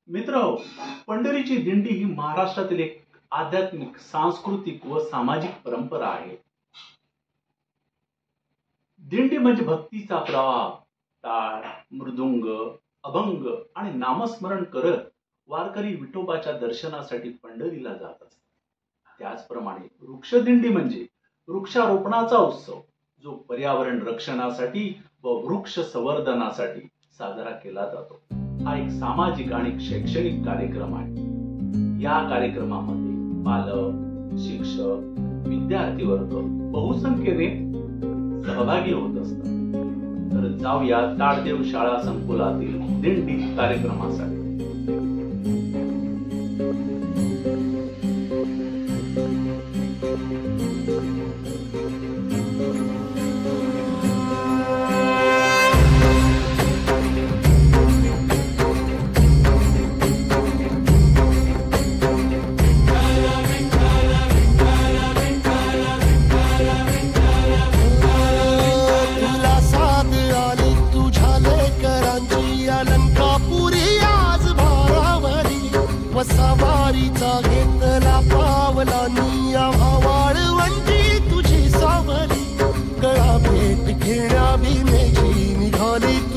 मित्रहो, पंढरीची दिंडी ही महाराष्ट्रातील एक आध्यात्मिक, सांस्कृतिक व सामाजिक परंपरा आहे. दिंडी म्हणजे भक्तीचा प्रवाह. टाळ, मृदुंग, अभंग आणि नामस्मरण करत वारकरी विठोबाच्या दर्शनासाठी पंढरीला जात असतात. त्याचप्रमाणे वृक्षदिंडी म्हणजे वृक्षारोपणाचा उत्सव, जो पर्यावरण रक्षणासाठी व वृक्ष संवर्धनासाठी साजरा केला जातो. हा एक सामाजिक आणि शैक्षणिक कार्यक्रम आहे. या कार्यक्रमामध्ये पालक, शिक्षक, विद्यार्थी वर्ग बहुसंख्येने सहभागी होत असतात. तर जाऊया ताडदेव शाळा संकुलातील दिंडी कार्यक्रमासाठी. सवारीचा घेतला पावला निया वाळवंटी तुझी सावली, गळा भेट घेण्या भीमेची निघाली